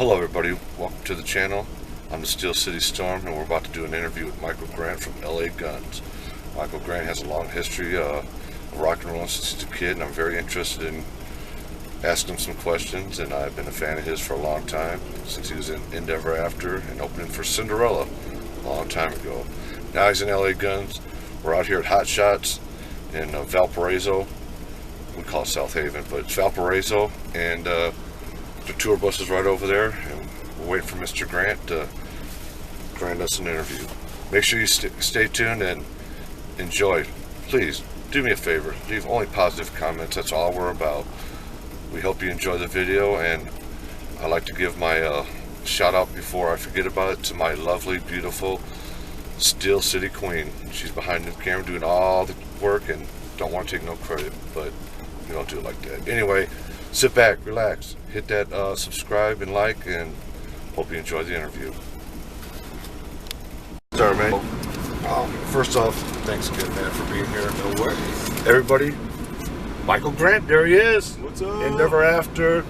Hello everybody, welcome to the channel. I'm the Steel City Storm and we're about to do an interview with Michael Grant from LA Guns. Michael Grant has a long history of rock and roll since he's a kid, and I'm very interested in asking him some questions, and I've been a fan of his for a long time, since he was in Endeavor After and opening for Cinderella a long time ago. Now he's in LA Guns. We're out here at Hot Shots in Valparaiso. We call it South Haven, but it's Valparaiso, and the tour bus is right over there, and we're waiting for Mr. Grant to grant us an interview. Make sure you stay tuned and enjoy. Please do me a favor, leave only positive comments. That's all we're about. We hope you enjoy the video, and I'd like to give my shout out before I forget about it to my lovely, beautiful Steel City Queen. She's behind the camera doing all the work and don't want to take no credit, but we don't do it like that. Anyway, sit back, relax, hit that subscribe and like, and hope you enjoy the interview. Sorry, man. First off, thanks again, man, for being here. No worries. Everybody, Michael Grant, there he is. What's up? Endeavor After,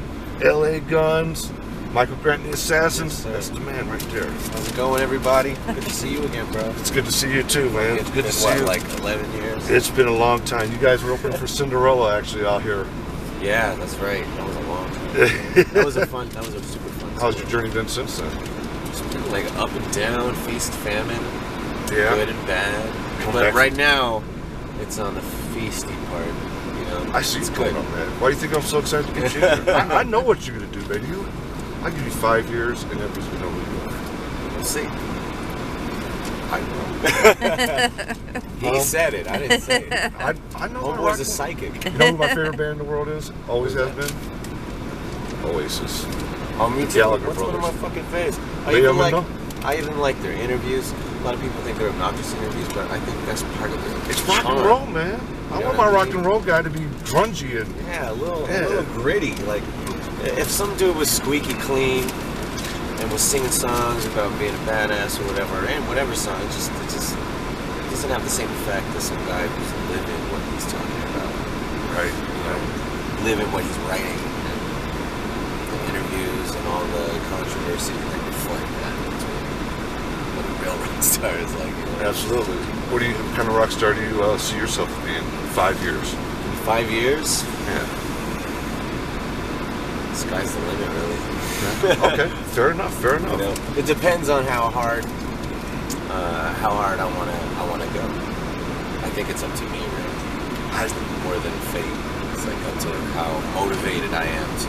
LA Guns, Michael Grant and the Assassins. Yes, that's the man right there. How's it going, everybody? Good to see you again, bro. It's good to see you too, man. It's good been, to see you. like 11 years? It's been a long time. You guys were opening for Cinderella actually out here. Yeah, that's right. That was a long time. That was a super fun How's tour. your journey been since then? It's been like up and down, feast, famine, Yeah. good and bad. Come But back. right now, it's on the feasty part, you know? I see it's you going on, man. Why do you think I'm so excited to get you here? I know what you're going to do, man. I'll give you 5 years and everybody's going to know who you are. We'll see. I know. He said it. I didn't say it. I know my Homeboy's rock- a psychic. You know who my favorite band in the world is? Always has been? Oasis. Oh, me too. Gallagher What's one of Brothers. my fucking faves? Liam I even like their interviews. A lot of people think they're obnoxious interviews, but I think that's part of it. It's rock and roll, man. I You want know my what I rock mean? and roll guy to be grungy and Yeah, a little gritty. Like, if some dude was squeaky clean and was singing songs about being a badass or whatever, and whatever song, it just doesn't have the same effect as some guy who's living what he's talking about. right. You know, living what he's writing, and the interviews and all the controversy that reflect that. That's what a real rock star is like. You know? Absolutely. What kind of rock star do you see yourself being in 5 years? 5 years, Yeah. sky's the limit, really. Okay. Fair enough. Fair enough. You know, it depends on how hard I wanna go. I think it's up to me, really. More than fate. It's like up to how motivated I am to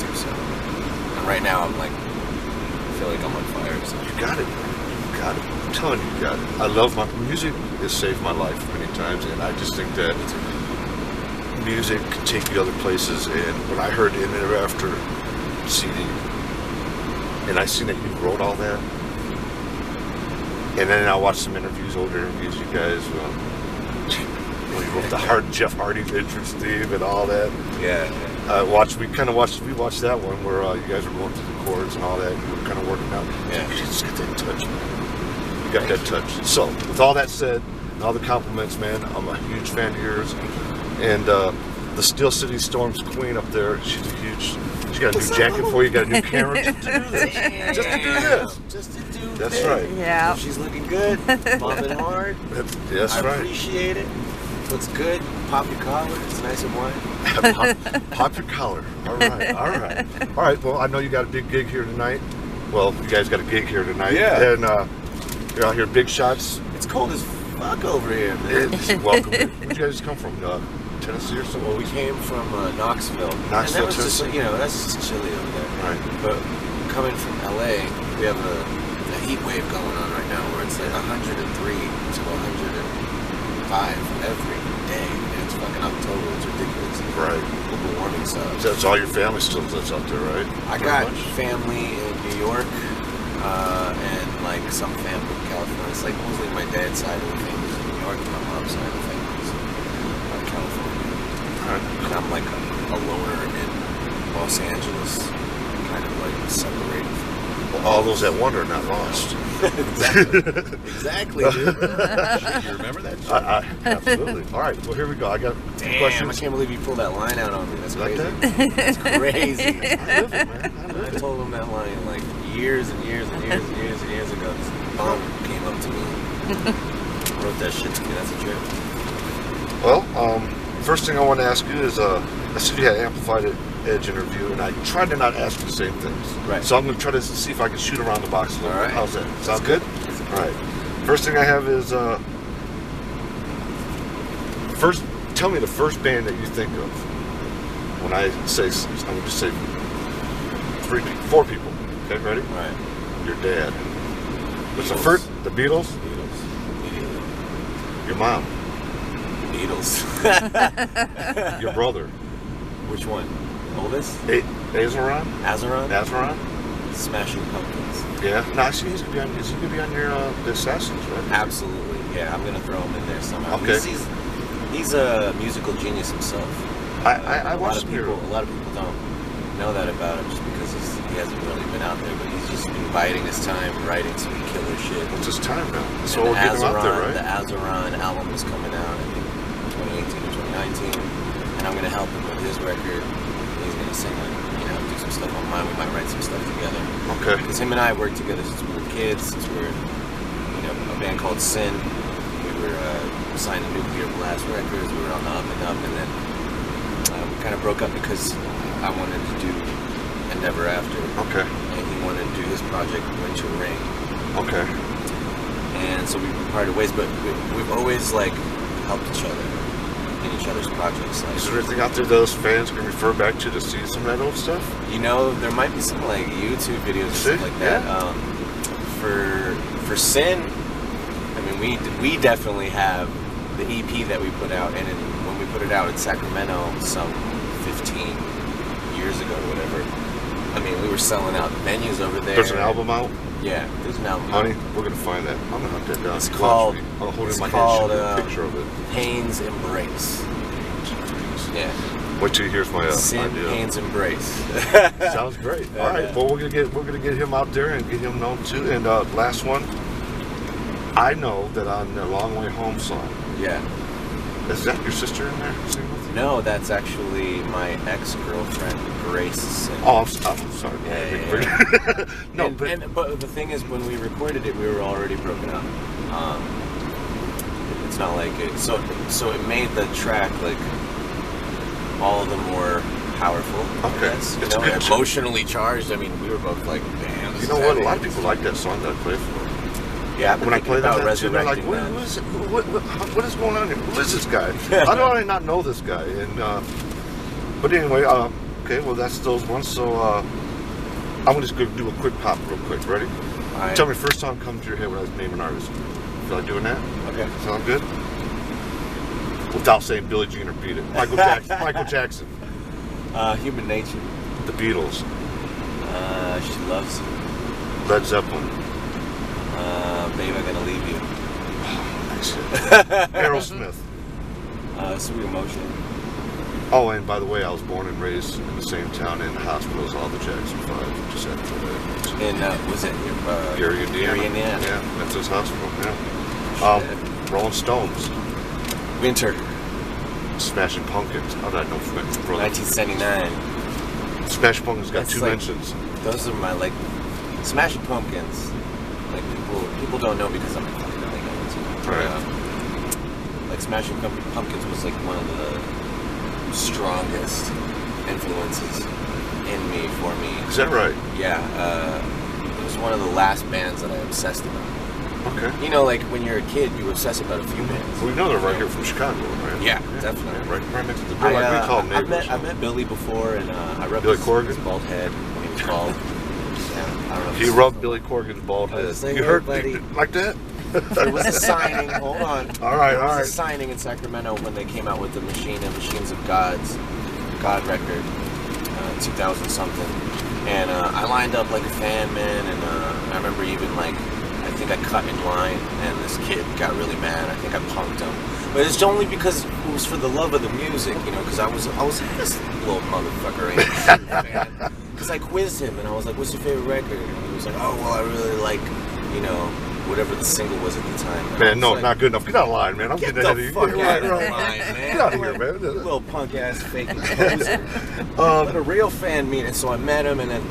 do so. And right now, I'm like, I feel like I'm on fire. So. You got it, man. You got it. I'm telling you, you got it. I love my music. Has saved my life many times, and I just think that music can take you other places. And when I heard Endeavor After CD, and I seen that you wrote all that, and then I watched some interviews, old interviews, you guys. You wrote the Jeff Hardy entrance theme and all that. Yeah. We watched that one where you guys were going through the chords and all that. You were kind of working out. Yeah. You just got that touch, man. You got that touch. So, with all that said, and all the compliments, man, I'm a huge fan of yours. And the Steel City Storm's queen up there, she got a new jacket for you, got a new camera just to do this. Damn. Just to do this. Just to do That's this. right. Yeah. She's looking good. Bombing hard. That's I right. appreciate it. Looks good. Pop your collar. It's nice and white. Pop your collar. All right, all right. All right, well, I know you got a big gig here tonight. Well, you guys got a gig here tonight. Yeah. And you're out here, Big Shots. It's cold as fuck over here, man. Welcome. Where'd you guys come from? Tennessee or something? Well, we came from Knoxville. Knoxville, and that was just, Tennessee. that's just chilly over there. Right. But coming from LA, we have a heat wave going on right now where it's like 103 to 105 every day. And it's fucking October. It's ridiculous. Right. Global warming sucks. That's all your family still lives out there, right? I Pretty got much? family in New York and like some family in California. It's like mostly my dad's side of the family in New York and my mom's side of the family is in California. Right. And I'm like a loner in Los Angeles, kind of like separated from Well, all those that wonder are not lost. Exactly, dude. You remember that shit? Absolutely. All right, well, here we go. I got two Damn, questions. I can't believe you pulled that line out on me. That's Like crazy. that? That's crazy. I live it, man. I live told him that line like years and years and years and years and years ago. This bum came up to me. Wrote that shit to me. That's a trip. Well, first thing I want to ask you is, I said you had an Amplified Edge interview, and I tried to not ask you the same things. Right. So I'm going to try to see if I can shoot around the box a little All bit. right. How's that? Sound good? All right. First thing I have is, first, tell me the first band that you think of. When I say, I'm going to just say 4 people. Okay, ready? Right. Your dad. What's the Beatles. first? The Beatles? Beatles. Immediately. Your mom? Beatles. Your brother? Which one? Oldest? Azaron? Azaron? Azaron? Smashing Pumpkins. Yeah. No, actually, he's gonna be on your the Assassins, right? Absolutely. Yeah, I'm gonna throw him in there somehow. Okay. He's a musical genius himself. I A lot watched of him here. people. A lot of people don't know that about him just because he hasn't really been out there. But he's just been biding his time, writing some killer shit. It's his time now. So And we'll get him out there, right? The Azaron album is coming out, I think, 2018 or 2019, and I'm gonna help him with his record. He's gonna sing it, do some stuff on mine. We might write some stuff together. Okay. Because him and I worked together since we were kids, since we were, a band called Sin. We were signed to Nuclear Blast Records. We were on the up and up, and then we kind of broke up because I wanted to do Endeavor After, Okay. and he wanted to do his project Winter Ring. Okay. And so we parted ways, but we've always helped each other in each other's projects. Is there anything out there those fans can refer back to see some of that old stuff? There might be some YouTube videos and stuff like that. Yeah. For Sin, I mean, we definitely have the EP that we put out, and when we put it out in Sacramento some 15 years ago, or whatever. I mean, we were selling out venues over there. There's an album out? Yeah, there's an album. Honey, we're going to find that. I'm going to hunt that down. It's called. I'll hold it in my called, hand, show you a picture of it. Pain's Embrace. Yeah. Wait till he hears my Sin, idea. Pain's Embrace. Sounds great. All right. Well, we're gonna get him out there and get him known too. And last one. I know that on the Long Way Home song. Yeah. Is that your sister in there singing with you? No, that's actually my ex-girlfriend, Grace Sin. Oh, I'm sorry. Yeah. No, but the thing is, when we recorded it, we were already broken up. It's not like it. So it made the track all the more powerful. Okay. I guess, It's good too. emotionally charged. I mean, we were both like, damn. You know what? A lot of people like that song that I play for. Yeah, When I play about that too, they're like, resurrecting what is going on here? Who is this guy? How do I not know this guy? And but anyway, okay, well that's those ones. So I'm just gonna do a quick pop real quick. Ready? All right. Tell me first song comes to your head when I name an artist. Feel like doing that? Okay. Sound good? Without saying Billie Jean or Beat It. Michael Jackson. Michael Jackson. Human Nature. The Beatles. She Loves You. Led Zeppelin. Babe, I'm Gonna Leave You. Nice. Aerosmith. Sweet Emotion. Oh, and by the way, I was born and raised in the same town and hospital as all the Jackson 5. Just had to throw that in. And was it Gary, Indiana. Gary, Indiana. Yeah, that's his hospital. Yeah. Rolling Stones. Winter. Smashing Pumpkins. How did I know from that, brother? 1979. Smashing Pumpkins got That's 2 mentions. Those are my Smashing Pumpkins. People don't know because I'm fucking really going to. Right. Smashing Pumpkins was one of the strongest influences in me, for me. Is that right? Yeah. It was one of the last bands that I obsessed about. Okay. When you're a kid, you obsess about a few bands. Well, we know they're right here from Chicago, right? Yeah, definitely. Yeah, right next to the door. We call them neighbors. I met Billy before, and I rubbed Billy his Corgan? bald head when he was bald. Yeah, I don't know. He rubbed Billy Corgan's bald head. was like, You hey, heard buddy. like that? There was a signing. Hold on. All right. There was a signing in Sacramento when they came out with the Machine and Machines of God record, 2000 something, and I lined up like a fan, man, and I remember even I think I cut in line, and this kid got really mad. I think I punked him, but it's only because it was for the love of the music, because I was this little motherfucker ain't shit fan. Because I quizzed him, and I was like, "What's your favorite record?" And he was like, "Oh, well, I really like, whatever the single was at the time." And I Man, was no, like, not good enough. Get out of line, man. I'm Get getting the ahead of you. fuck out of Right. line, man. Get out of here, man. You little punk ass fake poser. But a real fan meeting. So I met him, and then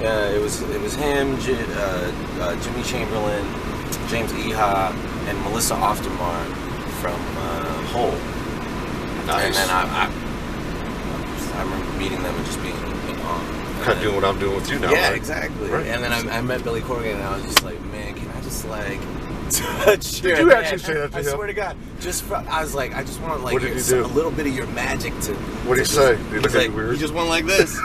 It was him, Jimmy Chamberlain, James Iha, and Melissa Oftermar from Hole. Nice. And then I remember meeting them and just being in awe. Kind of doing what I'm doing with you now. Yeah, right? exactly. Right. And then I met Billy Corgan and I was just like, man, can I just like touch your Did you hand? actually say that to I him? swear to God. I was like, I just want like What did he do? a little bit of your magic to. What did he say? Did he look at you weird? He just went like this.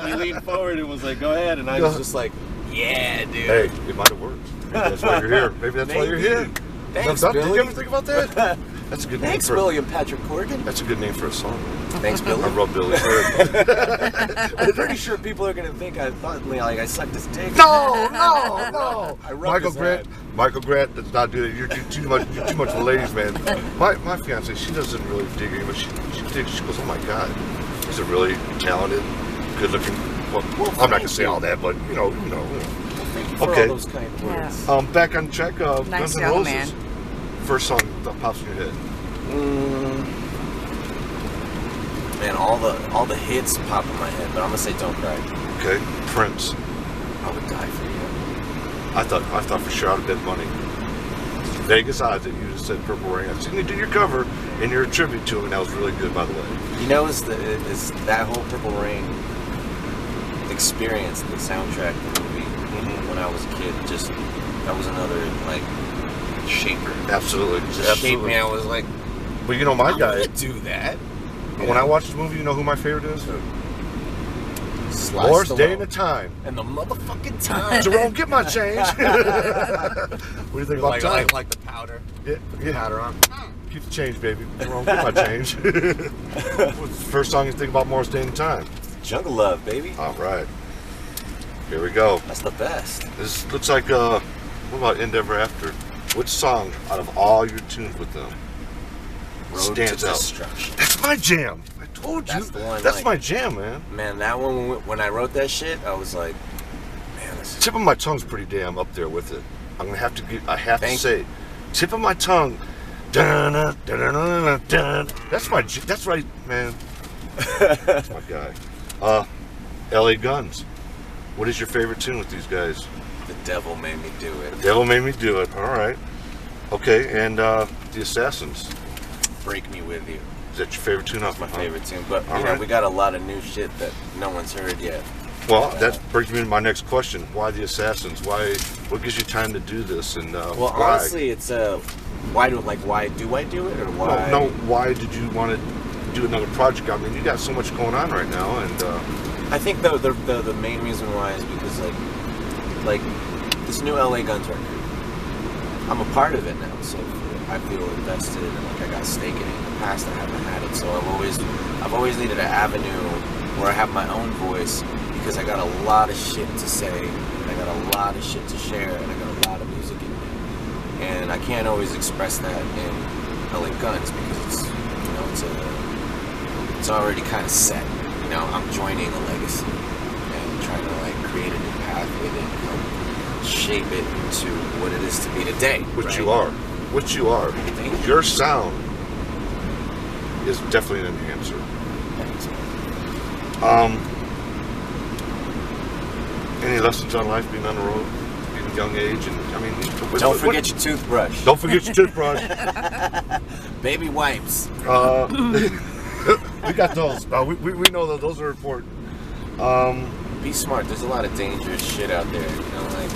he leaned forward and was like, go ahead. And I was just like, yeah, dude. Hey, it might have worked. Maybe that's why you're here. Maybe that's why you're here. Thanks, Did Billy. you ever think about that? That's a good name Thanks, for William Patrick Corgan. That's a good name for a song. Thanks, Billy. I rub Billy's head. I'm pretty sure people are gonna think I thought like I sucked his dick. No. I rubbed Michael his Grant. head. Michael Grant does not do that. You're too much. You're too much for ladies, man. My fiance, she doesn't really dig him, but she digs. She goes, oh my god, he's a really talented, good-looking. Well, I'm not gonna say all that, but you know. Thank you for Okay. all those kind words. Back on track. Nice Guns N' young Roses. man. First song that pops in your head. Man, all the hits pop in my head, but I'm gonna say "Don't Cry." Okay, Prince. I would die for you. I thought for sure I'd have bet money. Vegas odds that you just said Purple Rain. I've seen you do your cover and your tribute to him, and that was really good, by the way. You know, it's that whole Purple Rain experience, the soundtrack, the movie. When I was a kid, just that was another like shaper. Absolutely, Just shaped me. I was like, But you know, my I'm guy. gonna do that. When I watch the movie, you know who my favorite is? Sly Morris Day Stallone. and the Time. And the motherfucking time. Jerome, get my change. What do you think about time? like the powder. Yeah. Powder on. Keep the change, baby. Jerome, get my change. What's the first song you think about Morris Day and the Time? Jungle Love, baby. All right. Here we go. That's the best. This looks like, what about End Ever After? Which song out of all your tunes with them Road stands to out? Destruction. That's my jam. I told you. That's the one, That's like- my jam, man. Man, that one, when I wrote that shit, I was like, man, this is... Tip of my tongue's pretty damn up there with it. I'm gonna have to give. I have to Thank say, tip of my tongue. Dun, dun, dun, dun, dun, dun. That's my. That's right, man. That's my guy. L.A. Guns. What is your favorite tune with these guys? The devil made me do it. Devil Made Me Do It. All right. Okay, and The Assassins. Break Me With You. Is that your favorite tune off My favorite tune. But, All you know, right. we got a lot of new shit that no one's heard yet. Well, that brings me to my next question. Why The Assassins? Why? What gives you time to do this? And Well, why? honestly, it's why do I do it, or why? No, why did you want to do another project? I mean, you got so much going on right now, and I think the main reason why is because like this new LA Guns record, I'm a part of it now, so I feel invested and like I got stake in it. In the past, I haven't had it, so I've always needed an avenue where I have my own voice because I got a lot of shit to say, and I got a lot of shit to share, and I got a lot of music in me, and I can't always express that in LA Guns because it's already kind of set. You know, I'm joining a legacy and trying to like create a new path with it, help shape it into what it is to be today. which right? you are, which you are. Thank you. Your sound is definitely an enhancer. Thanks, man. Any lessons on life being on the road, being a young age, and I mean, Don't forget your toothbrush. Don't forget your toothbrush. Baby wipes. We got those. We know that those are important. Be smart. There's a lot of dangerous shit out there. You know, like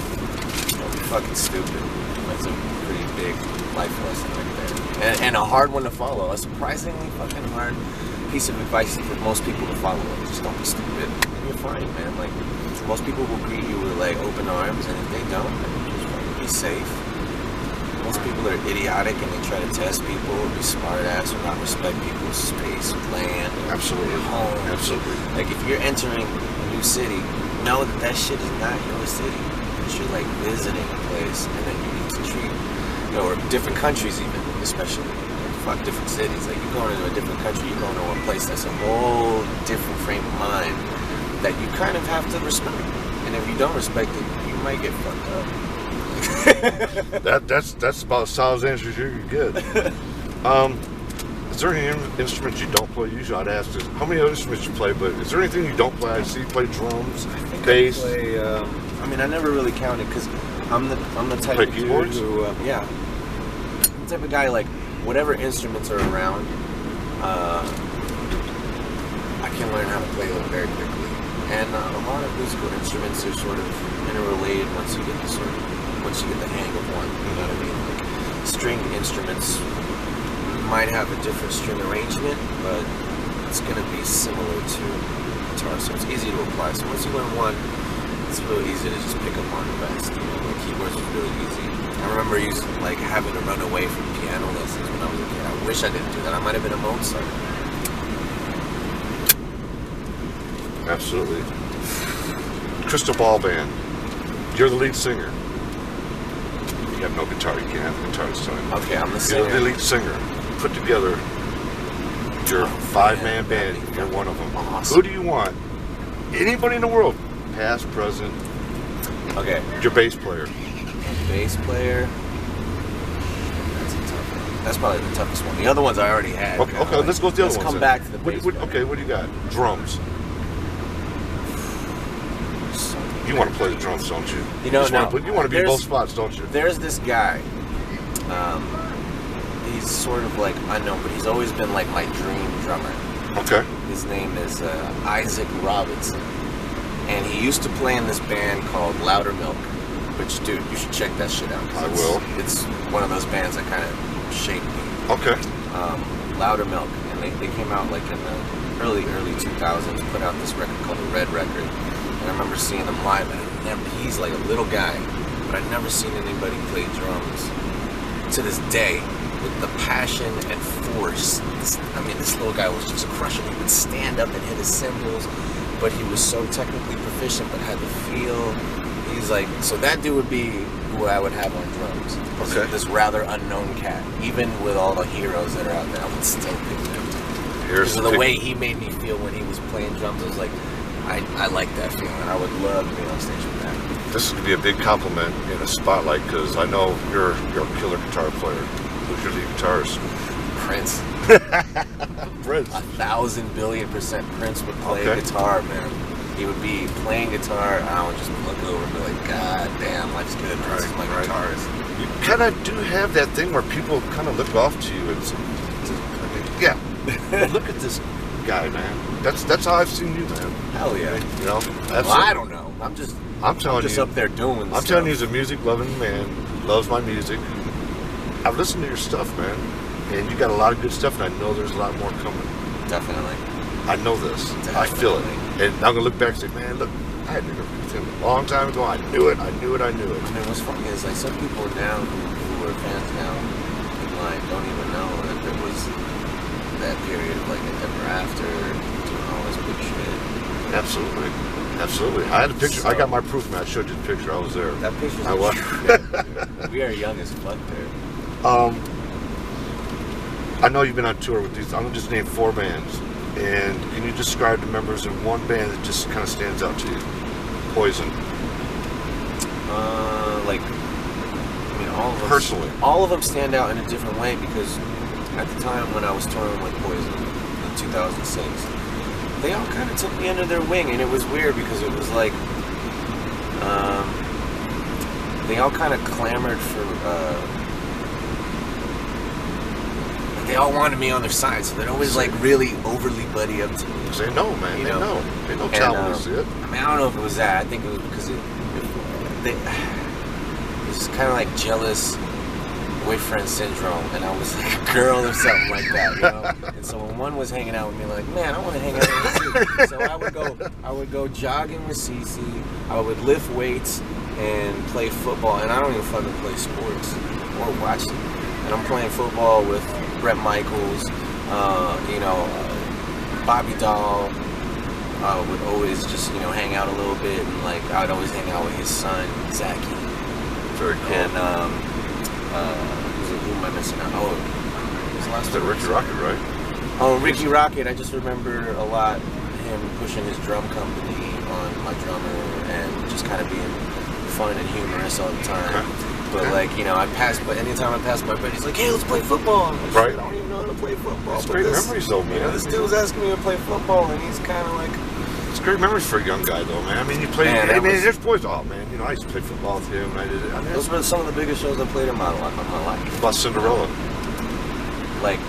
don't be fucking stupid. That's a pretty big life lesson right there, and a hard one to follow. A surprisingly fucking hard piece of advice for most people to follow. Just don't be stupid. And you're fine, man. Like most people will greet you with like open arms, and if they don't, then just fucking be safe. Most people are idiotic and they try to test people or be smart ass or not respect people's space, land, or Absolutely. home. Absolutely. Like if you're entering a new city, know that that shit is not your city. That you're like visiting a place and that you need to treat, or different countries even, especially. Fuck different cities. Like you're going to a different country, you're going to a place that's a whole different frame of mind that you kind of have to respect. And if you don't respect it, you might get fucked up. That's about as solid as answer as you can get. Let's there any instruments you don't play? Usually I'd ask this, how many other instruments you play, but is there anything you don't play? I see you play drums, bass. I mean, I never really counted because I'm the type Play of dude keyboards? who, yeah, I'm the type of guy like whatever instruments are around, I can learn how to play them very quickly. And a lot of musical instruments are sort of interrelated once you get the hang of one. You know what I mean? Like stringed instruments might have a different string arrangement, but it's going to be similar to guitar, so it's easy to apply. So once you learn one, it's really easy to just pick up on the rest. You know, like keyboards was really easy. I remember having to run away from piano lessons when I was a kid. I wish I didn't do that. I might have been a Mozart. Absolutely. Crystal Ball Band. You're the lead singer. You have no guitar. You can't have a guitar this time. Okay, I'm the You're singer. the lead singer. Put together your five-man band. You're one of them. Awesome. Who do you want? Anybody in the world, past, present. Okay, Your bass player. bass player. That's a tough one. That's probably the toughest one. The other ones I already had. Okay, let's go with the other Let's ones. come then. back to the bass player. Okay, what do you got? Drums. You want to play the drums, don't you? You know, you want to be in both spots, don't you? There's this guy. He's sort of like unknown, but he's always been like my dream drummer. Okay. His name is Isaac Robinson, and he used to play in this band called Louder Milk. Which, dude, you should check that shit out. I will. It's one of those bands that kind of shaped me. Okay. Louder Milk, and they came out like in the early 2000s. Put out this record called The Red Record. And I remember seeing him live, and he's like a little guy, but I'd never seen anybody play drums to this day with the passion and force. This little guy was just crushing. He would stand up and hit his cymbals, but he was so technically proficient, but had the feel. He's like, so that dude would be who I would have on drums. Okay. This rather unknown cat. Even with all the heroes that are out there, I would still pick him. Here's Because of the way he made me feel when he was playing drums, I was like, I like that feeling. I would love to be on stage with that. This is going to be a big compliment in a spotlight because I know you're a killer guitar player. Who's your lead guitarist? Prince. Prince. 1,000 billion% Prince would play Okay. guitar, man. He would be playing guitar, and I would just look over and be like, God damn, life's good. Prince is my guitarist. You kind of do have that thing where people kind of look off to you. Yeah. Well, look at this guy, man. That's how I've seen you, man. Hell yeah. You know. Well, I don't know. I'm just telling you. up there doing I'm stuff. telling you, he's a music-loving man. Loves my music. I've listened to your stuff, man, and you got a lot of good stuff. And I know there's a lot more coming. Definitely. I know this. I feel it. And I'm gonna look back and say, man, look, I had to go with him a long time ago. I knew it. I mean, what's funny is like some people now who are fans now in line don't even know that there was that period of like Ever After doing all this big shit. Absolutely. I had a picture. I got my proof, man. I showed you the picture. I was there. That picture's I was. We are young as fuck there. I know you've been on tour with these. I'm gonna just name 4 bands, and can you describe the members in one band that just kind of stands out to you? Poison. All of them. Personally. All of them stand out in a different way because at the time when I was touring with Poison in 2006, they all kind of took me under their wing, and it was weird because it was like they all kind of clamored for. They all wanted me on their side, so they're always like really overly buddy up to me. Because they know, man. You They know. know. They know talent is it. I mean, I don't know if it was that. I think it was because it was kind of like jealous boyfriend syndrome, and I was like a girl or something like that, you know. And so when one was hanging out with me, like, man, I want to hang out with you too. So I would go jogging with Cece. I would lift weights and play football, and I don't even fucking play sports or watch them. And I'm playing football with Bret Michaels, Bobby Dahl. I would always just, hang out a little bit, and like I'd always hang out with his son, Zachy. Very cool. And who am I missing out? Oh, his last Is that Ricky Rocket, right? Oh, Ricky Rocket. I just remember a lot him pushing his drum company on my drummer and just kind of being fun and humorous all the time. Okay. But like, I'd pass, but anytime I pass my buddy, he's like, hey, let's play football. I'm like, Right. I don't even know want to play football. It's but great memories, though, man. You know, this dude was asking me to play football, and he's kind of like, It's great memories for a young guy, though, man. I mean, you played. Man, I that mean, was- there's boys. Oh man, you know, I used to play football with him. And I did it. I mean, those were some of the biggest shows I played in my life. about Cinderella. Like,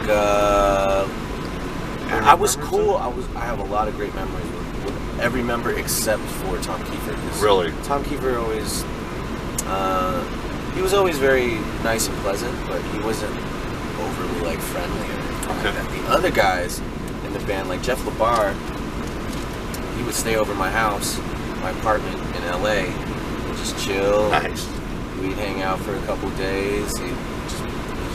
Any I was memories cool. of I have a lot of great memories with every member except for Tom Kiefer. 'Cause Really? Tom Kiefer always, he was always very nice and pleasant, but he wasn't overly like friendly or anything Okay. like that. The other guys in the band, like Jeff LaBar, he would stay over my house, my apartment in LA, and just chill. Nice. We'd hang out for a couple days. He'd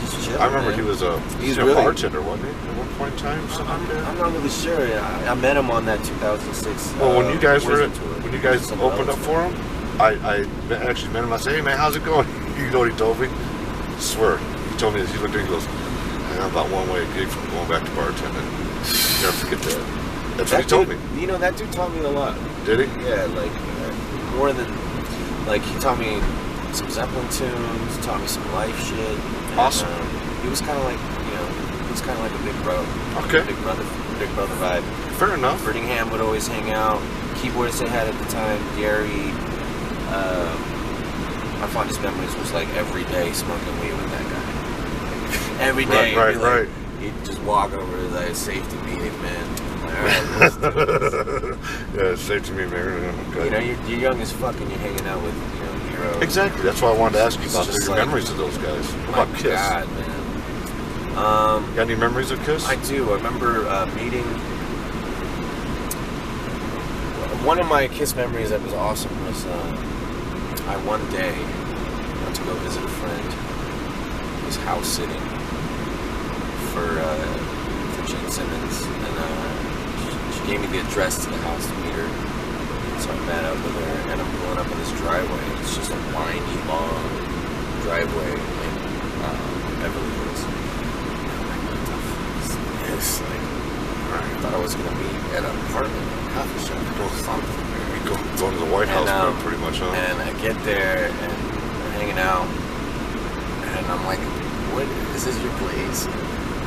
just chill. I remember man. he was a He's a really- bartender, wasn't he? At one point in time, something like that. I'm not really sure. I met him on that 2006. Well, when you guys were, Wisdom tour. when you guys Cinderella opened up tour. for him, I actually met him. I said, "Hey man, how's it going?" You know what he told me? I swear, he told me this. He looked at me, he goes, "I'm about one way gig from going back to bartending." Never forget that. That's what he told me. You know, that dude taught me a lot. Did he? Yeah, like more than like he taught me some Zeppelin tunes, taught me some life shit. And, Awesome. He was kind of like, you know, he was kind of like a big bro. Okay. Big brother vibe. Fair enough. Brittingham would always hang out. Keyboardist they had at the time, Gary. My fondest memories was like every day smoking weed with that guy. Every day. Right, he'd be like- right. He'd just walk over to the safety meeting, man. Like, all right, let's do this. Yeah, it's safe to me, man. Okay. You know, you're young as fuck and you're hanging out with, you know, heroes. Exactly. That's why I wanted to ask you It's about just your like- memories of those guys. What My about Kiss? God, man. Got any memories of Kiss? I do. I remember meeting. One of my Kiss memories that was awesome was I one day went to go visit a friend. He was house sitting for Gene Simmons, and she gave me the address to the house to meet her. So I met up with her, and I'm pulling up in this driveway. It's just a windy, long driveway in Beverly Hills. And I'm like, what the fuck is this? Like, I thought I was gonna be at an apartment, a coffee shop, or something. You going to the White House, man, pretty much, huh? And I get there, and we're hanging out, and I'm like, what? Is this your place?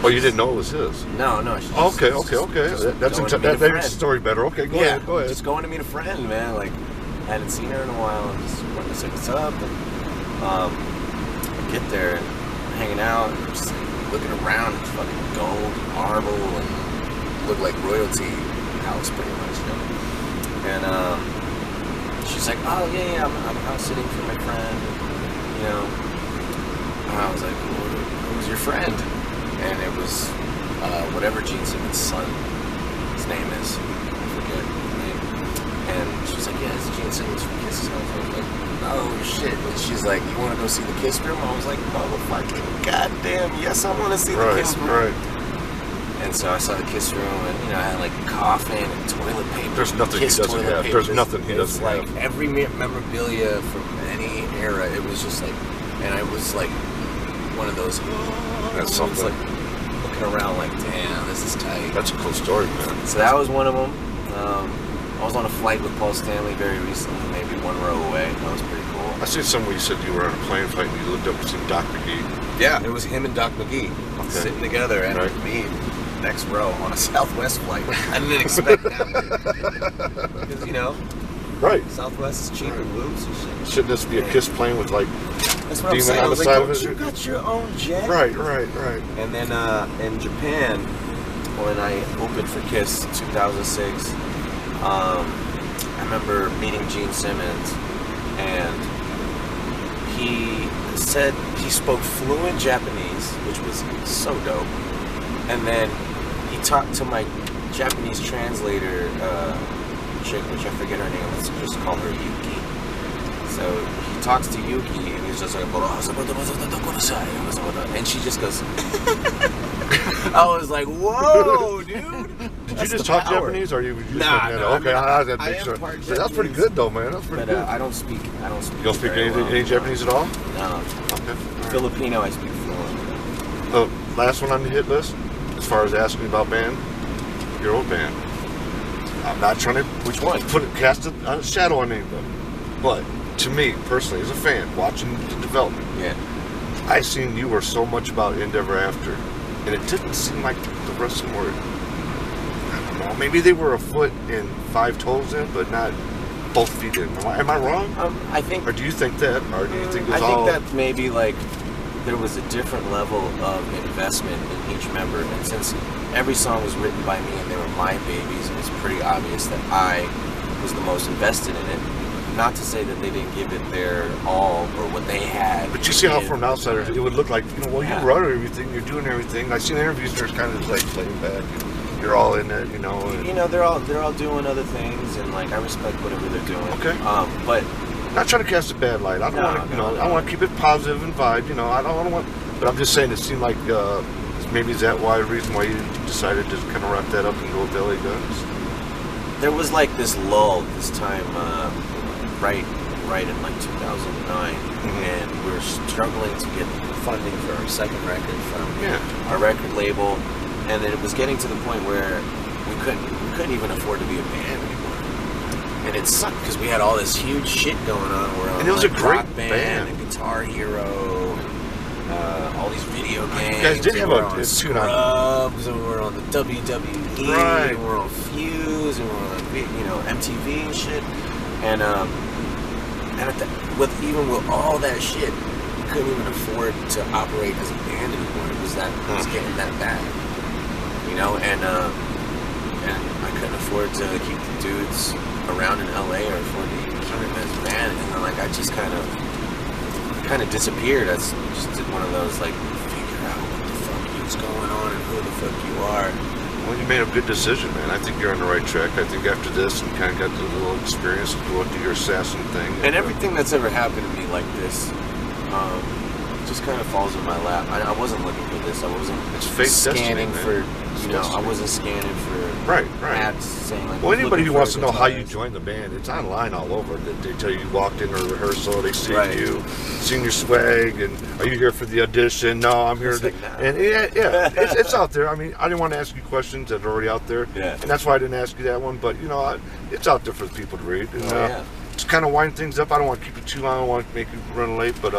Oh, you didn't know it was his? No, no. she's Okay, just- okay. just That's going to meet that a makes friend. the story better. Okay, go Yeah, ahead. Go ahead. just going to meet a friend, man. Like, hadn't seen her in a while, and just wanted to say what's up. And I get there, and I'm hanging out, and I'm just like, looking around. It's fucking gold, marble, and looked like royalty house, pretty much. You know? And she's like, "Oh yeah, I'm house sitting for my friend." You know, and I was like, "Who's your friend?" And it was whatever Gene Simmons' son, his name is, I forget the name. And she was like, "Yeah, it's Gene Simmons from Kiss's house." I was like, "Oh shit!" And she's like, "You want to go see the Kiss room?" I was like, "Motherfucking goddamn, yes, I want to see the Kiss room." Right. And so I saw the Kiss room, and you know, I had like coffin and toilet paper. There's nothing he Kiss doesn't toilet have. paper. There's nothing he It's doesn't like have. every memorabilia from any era. It was just like, and I was like one of those. That's I was something. like looking around, like, damn, this is tight. That's a cool story, man. So that was one of them. I was on a flight with Paul Stanley very recently, maybe one row away. That was pretty cool. I seen somewhere you said you were on a plane flight and you looked up and seen Doc McGee. Yeah, it was him and Doc McGee sitting together, and Right. me next row on a Southwest flight. I didn't expect that because you know Right. Southwest is cheap and booze and shit. Shouldn't this be a Kiss plane with like That's what I'm Demon saying. on I was the like, side of don't it? you got your own jet? Right. And then in Japan, when I opened for Kiss in 2006, I remember meeting Gene Simmons, and he said he spoke fluent Japanese, which was so dope. And then he talked to my Japanese translator chick, which I forget her name. Let's just call her Yuki. So he talks to Yuki, and he's just like, and she just goes. I was like, whoa, dude. Did you just talk Japanese, or you just Nah, like, no, okay, I mean, I had to I make am sure. part That's pretty Japanese. good, though, man. That's pretty But good. I don't speak. You don't speak very any, well. any Japanese at all? No. Okay. Filipino, I speak fluent. The last one on the hit list, as far as asking about band, your old band. I'm not trying to Which one? cast a shadow on any of them, but to me personally, as a fan, watching the development, Yeah. I seen you were so much about Endeavor After and it didn't seem like the rest of them were. I don't know. Maybe they were a foot and 5 toes in, but not both feet in. Am I wrong? I think. Or do you think that? Or do you think it was I all? think that maybe like there was a different level of investment in each member, and since every song was written by me and they were my babies, it was pretty obvious that I was the most invested in it. Not to say that they didn't give it their all or what they had. But you see how from an outsider it would look like, well, Yeah. you run everything, you're doing everything. I've seen interviews where it's kind of just like playing back. You're all in it, And, They're all doing other things, and like I respect whatever they're doing. Okay. But not trying to cast a bad light. I don't want to, I want to keep it positive and vibe. I don't want. But I'm just saying, it seemed like maybe is that why the reason why you decided to kind of wrap that up and go with LA Guns? there was like this lull this time, right in like 2009, and we were struggling to get funding for our second record from our record label, and then it was getting to the point where we couldn't even afford to be a band anymore, and it sucked because we had all this huge shit going on. And it was like a great Rock Band and Guitar Hero, and all these video games. You guys did have a a tune on Scrubs, and we were on the WWE, Right. and we were on Fuse, and we were on MTV and shit, and with all that shit, we couldn't even afford to operate as a band anymore. It was getting that bad, and I couldn't afford to keep the dudes around in LA or afford to even keep them as a band, and then I just kind of disappeared. I just did one of those figure out what the fuck is going on and who the fuck you are. Well, you made a good decision, man. I think you're on the right track. I think after this, you kind of got the little experience to go do your assassin thing. And everything that's ever happened to me like this, just kind of falls in my lap. I wasn't looking for this. I wasn't It's fate, scanning destiny, for, I wasn't scanning for Right. ads saying Well, anybody who wants to know how you join. joined the band, it's online all over. They tell you walked in a rehearsal, they see Right. you, seen your swag, and are you here for the audition? No, I'm here. It's like, nah. And it's out there. I mean, I didn't want to ask you questions that are already out there, Yeah. and that's why I didn't ask you that one. But it's out there for the people to read. And, Just kind of wind things up. I don't want to keep you too long. I don't want to make you run late. But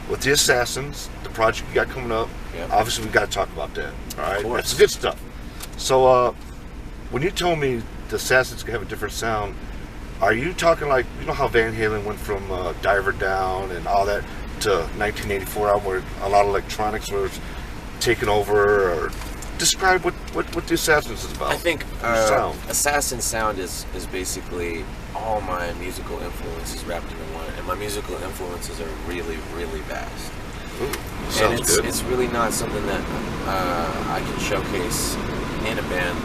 with the Assassins, the project you got coming up, obviously we got to talk about that. All right, course. that's the good stuff. So when you told me the Assassins could have a different sound, are you talking like, how Van Halen went from Diver Down and all that to 1984 album where a lot of electronics was taken over? Or describe what the Assassins is about. I think sound. Assassin Sound is basically all my musical influences wrapped into one, and my musical influences are really, really vast. Ooh, And sounds good. it's really not something that I can showcase in a band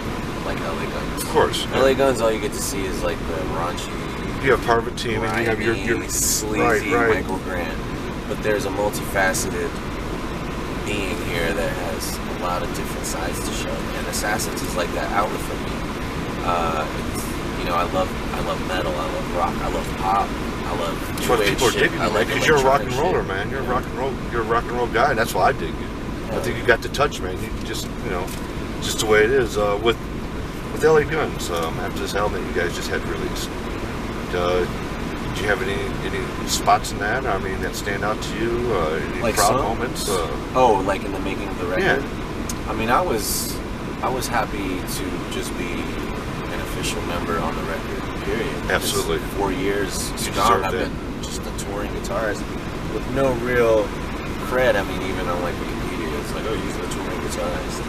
like LA Guns. Of course. LA Guns, all you get to see is the raunchy, You have part of a team, and you have your grimy, sleazy right. Michael Grant. But there's a multifaceted being here that has a lot of different sides to show, and Assassins is like that outlet for me. I love metal, I love rock, I love pop, I love That's what new age people are shit. digging I you, like because you're a rock and electronic roller, shit. man. You're Yeah. you're a rock and roll guy. That's why I dig you. I think you got the touch, man. You just, just the way it is. With LA Guns, after this album that you guys just had released, did you have any spots in that? I mean, that stand out to you? Any Like proud songs? moments? Like in the making of the record. Yeah. I mean, I was happy to just be an official member on the record. Period. Absolutely. 4 years You strong. deserved I've it. been just a touring guitarist with no real cred. I mean, even on Wikipedia, it's like, oh, he's a touring guitarist.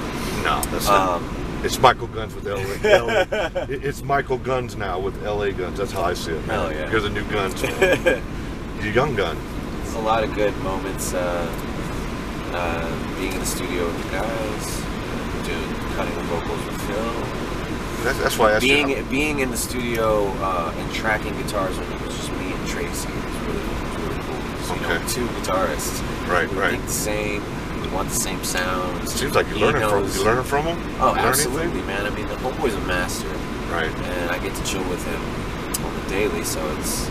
No, that's Um, not. It's Michael Guns with LA. It's Michael Guns now with LA Guns. That's how I see it. Hell yeah. You're the new Guns, man. You're young gun. There's a lot of good moments being in the studio with the guys, cutting the vocals with Phil. That's why I asked you. Being in the studio and tracking guitars when it was just me and Tracy was really cool. So, Okay. two guitarists. Right, We right. think the same. We want the same sounds. Seems like He you're learning knows- from him. Oh, Learn absolutely, anything? man. I mean, the homeboy's a master, Right. and I get to chill with him on the daily. So it's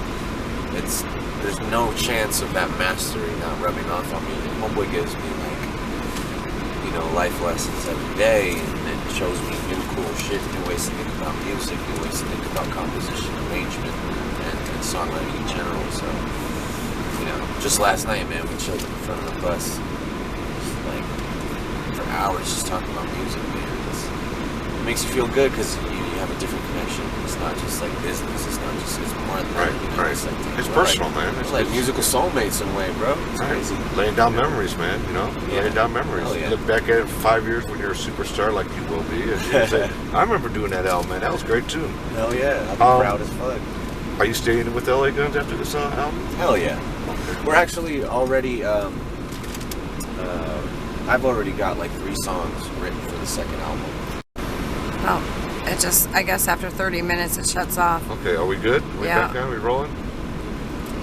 there's no chance of that mastery not rubbing off on me. And homeboy gives me life lessons every day, and it shows me new cool shit, new ways to think about music, new ways to think about composition, arrangement, and songwriting in general. So, just last night, man, we chilled in front of the bus, just from hours just talking about music, man. It makes you feel good because you have a different connection. It's not just like business. It's not just, it's more than that. You know? Right. It's, like, It's personal, man. It's like musical soulmates in a way, bro. It's crazy. Laying down memories, man. You know, Yeah. laying down memories. Hell yeah. Look back at it 5 years when you're a superstar, like you will be. And you say, I remember doing that album, man. That was great too. Hell yeah. I'd be proud as fuck. Are you staying with LA Guns after this album? Hell yeah. We're actually already, I've already got like 3 songs written for the second album. Oh, it just, I guess after 30 minutes it shuts off. Okay, are we good? We Yeah. back down? We rolling?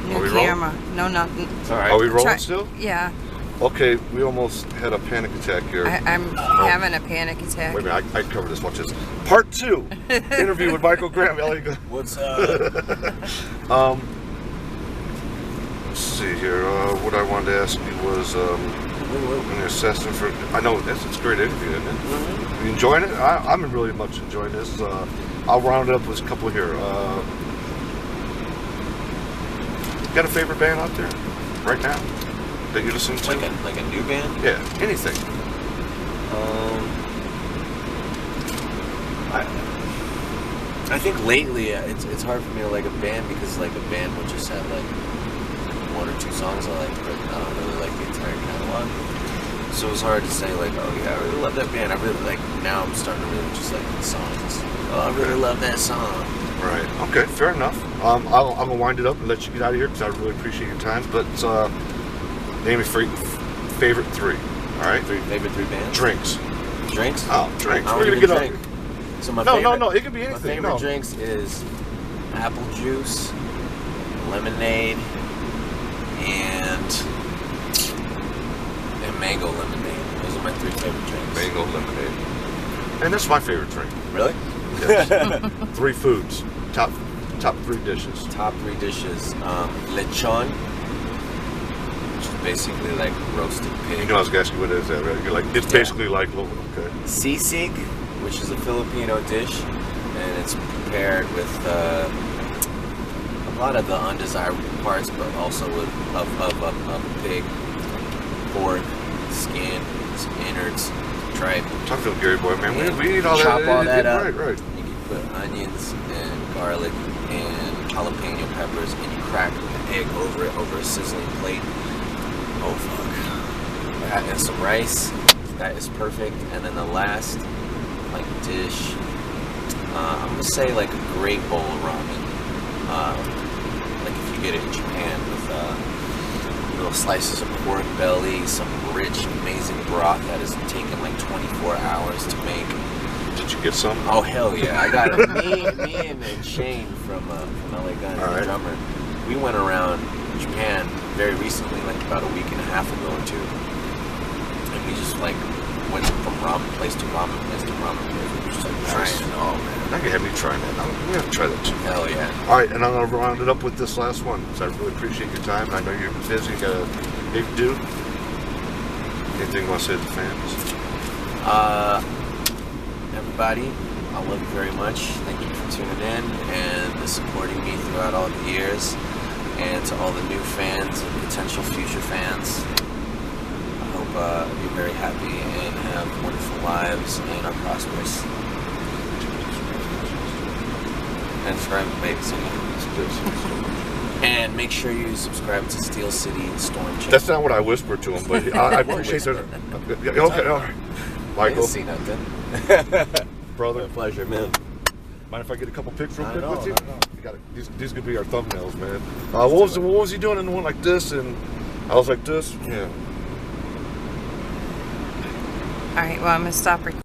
New Are we rolling? camera. No, nothing. It's alright. Are we rolling Try- still? Yeah. Okay, we almost had a panic attack here. I'm having a panic attack. Wait a minute, I covered this. Watch this. Part 2. Interview with Michael Graham, LA Guns. What's up? Let's see here. What I wanted to ask you was, when you're assessing for, I know it's a great interview, isn't it? You enjoying it? I'm really much enjoying this. I'll round it up with a couple here. Got a favorite band out there right now that you listen to? Like a new band? Yeah, anything. I think lately it's hard for me to like a band because like a band would just have like 1 or 2 songs I like, but I don't really like the entire catalog. So it's hard to say like, oh yeah, I really love that band. I really like, now I'm starting to really just like the songs. Oh, I really love that song. Right. Okay, fair enough. I'm going to wind it up and let you get out of here because I really appreciate your time. But name your favorite 3. All right? Favorite 3 bands? Drinks. Drinks? Oh, drinks. I We're don't going to even get drink. up. So my No, favorite, no, it could be my anything. favorite No. drinks is apple juice, lemonade, and mango lemonade. Those are my 3 favorite drinks. Mango lemonade. And that's my favorite drink. Really? Yes. 3 foods. Top 3 dishes. Top 3 dishes. Lechon, which is basically like roasted pig. You know I was asking what is that, right? You're like, it's Yeah. basically like, okay. Sisig, which is a Filipino dish, and it's prepared with a lot of the undesirable parts, but also with of pig, pork, skin, some innards, tripe. Talk to Gary Boy, man. And We need all chop that. all that up. Right. You can put onions and garlic and jalapeno peppers, and you crack an egg over it, over a sizzling plate. Oh fuck! That and some rice. That is perfect. And then the last like dish, I'm gonna say like a great bowl of ramen. Like if you get it in Japan with little slices of pork belly, some rich, amazing broth that is taken like 24 hours to make. Did you get some? Oh hell yeah! I got it. Me and Shane from LA Guns, All right. the drummer. We went around Japan very recently, like about a week and a half ago or 2, and we just like went from ramen place to ramen place to ramen place. We were just like trying it all, man. Now you have me trying that. I'm going to have to try that too. Hell yeah! All right, and I'm going to round it up with this last one. So I really appreciate your time. I know you're busy. You got a big to do. Anything you want to say to the fans? Everybody, I love you very much. Thank you for tuning in and supporting me throughout all the years. And to all the new fans and potential future fans, I hope you're very happy and have wonderful lives and are prosperous. And subscribe to Baby City. And make sure you subscribe to Steel City Storm Channel. That's not what I whispered to him, but I appreciate that. Okay, all right. I Michael, didn't see nothing. brother, Pleasure, man. mind if I get a couple pics real Not quick at all, with you? not at all. You got it. These could be our thumbnails, man. What was he doing in the one like this? And I was like this. Yeah. All right, well, I'm going to stop recording.